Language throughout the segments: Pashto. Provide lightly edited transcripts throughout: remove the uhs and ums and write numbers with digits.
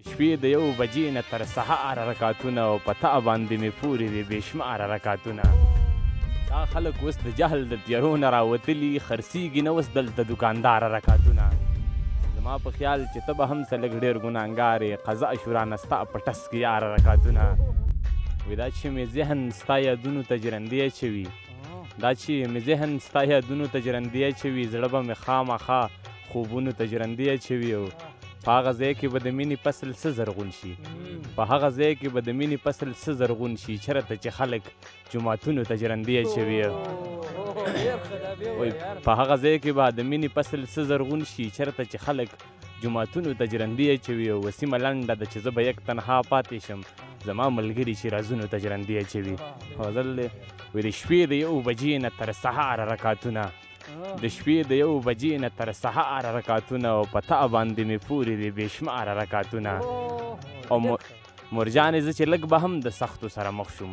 شپې د 1 بجې نه تر سهاره رکاتونه او په تا باندې مې پورې وي بې شماره رکاتونه. دا خلک اوس د جهل د تیارو نه راوتلي خرڅېږي نه اوس دلته دوکانداره رکاتونه. زما په خیال چې ته به هم څه لږ ډېر ګناهګار یې قضا شو رانه ستا په ټس کې یاره رکاتونه. وایي دا چې مې ذهن ستا یادونو ته ژرندی اچوي دا چې مې ذهن ستا یادونو ته ژرندی اچوي زړه به مې خامخا خوبونو ته ژرندی اچوي او په هغه ځای کې به د مینې فصل څه زرغون شي په هغه ځای کې به د مینې فصل څه زرغون شي چېرته چې خلک جوماتونو ته ژرندی اچوي په هغه ځای کې به د مینې فصل څه زرغون شي چېرته چې خلک جوماتونو ته ژرندی اچوي او وسیمه لنډه ده چې زه به یک تنها پاتې شم زما ملګري چې رازونو ته ژرندی اچوي. غزل دی وایي د شپې د 1 بجې نه تر سهاره رکاتونه د شپې د 1 بجې نه تر سهاره رکاتونه او په تا باندې مې پورې دي بې شماره رکاتونه. او مورجانې زه چې لږ به هم د سختو سره مخ شوم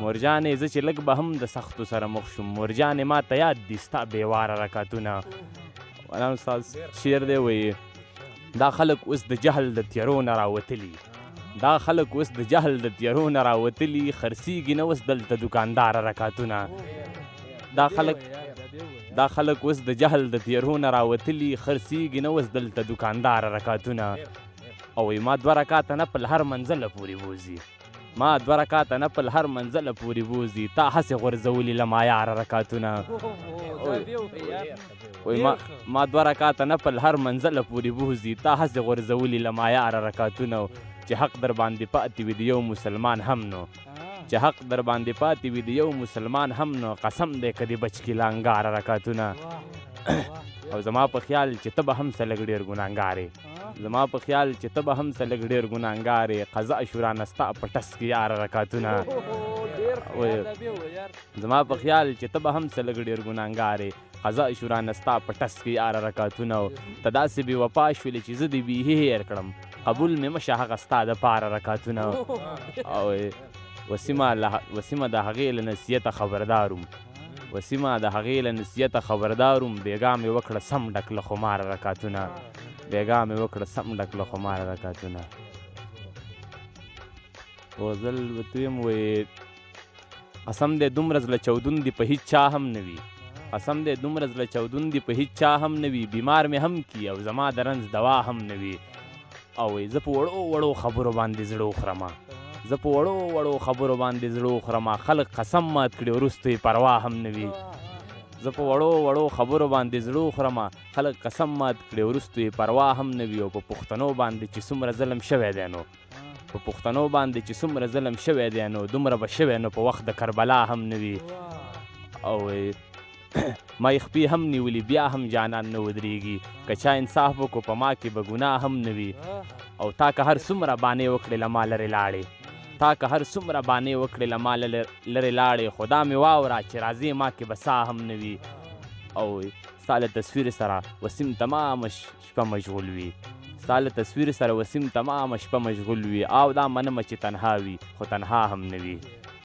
مورجانې زه چې لږ به هم د سختو سره مخ شوم مورجانې ما ته یاد دي ستا بېواره رکاتونه. مولانا استاد شعر دی وایي دا خلک اوس د جهل د تیارو نه راوتلي دا خلک اوس د جهل د تیارو نه راوتلي خرڅېږي نه اوس دلته دوکانداره رکاتونه. دا خلک اوس د جهل د تیارو نه راوتلي خرڅېږي نه اوس دلته دوکانداره رکاتونه. او ما 2 رکاته نفل هر منزله پورې بوځي ما 2 رکاته نفل هر منزله پورې بوځي تا هسې غورځولي له مایاره رکاتونه. ما 2 رکاته نفل هر منزله پورې بوځي تا هسې غورځولي له مایاره رکاتونه. چې حق در باندې پاتې وي د یو مسلمان هم نو چې حق در باندې پاتې وي د یو مسلمان هم نو قسم دی که دې بچ کي لانګاره رکاتونه. او زما په خیال چې ته به هم څه لږ ډېر ګناهګار یې زما په خیال چې ته به هم څه لږ ډېر ګناهګار یې قضا شو رانه ستا په ټس کې یاره رکاتونه. زما په خیال چې ته به هم څه لږ ډېر ګناهګار یې قضا شو رانه ستا په ټس کې یاره رکاتونه. او ته داسې بې وفا شولې چې زه دې بیخي هېر کړم قبول مې مشه هغه ستا دپاره رکاتونه. او وسیمه د هغې له نصیحته خبرداروم وسیمه د هغې له نصیحته خبرداروم بېګا مې وکړه سم ډک له خماره رکاتونه بېګا مې وکړه سم ډک له خماره رکاتونه. غزل ورته ویم وایي قسم دی دومره زړه چودون دي په هیڅ چا هم نه وي قسم دی دومره زړه چودون دي په هیڅ چا هم نه وي بیمار مې هم کي او زما د رنځ دوا هم نه وي. او زه په وړو خبرو باندې زړه وخورم زه په وړو خبرو باندې زړه وخورم خلک قسم مات کړي وروسته یې پروا هم نه وي. زه په وړو خبرو باندې زړه وخورم خلک قسم مات کړي وروسته یې پروا هم نه وي. او په پښتنو باندې چې څومره ظلم شوی دی نو په پښتنو باندې چې څومره ظلم شوی دی نو دومره به شوی نو په وخت د کربلا هم نه وي. او ما یې خپې هم نیولي بیا هم جانان نه ودرېږي که چا انصاف وکړو په ما کې به ګناه هم نه وي. او تا که هر څومره بانې وکړې له ما لرې لاړې تا که هر څومره بانې وکړې له ما لرې لاړې خدا مې واوره چې راځې ما کې به سا هم نه وي. او ستا له تصویر سره وسیم تمامه شپه مشغول وي ستا له تصویر سره وسیم تمامه شپه مشغول وي. او دا منمه چې تنها وي خو تنها هم نه وي.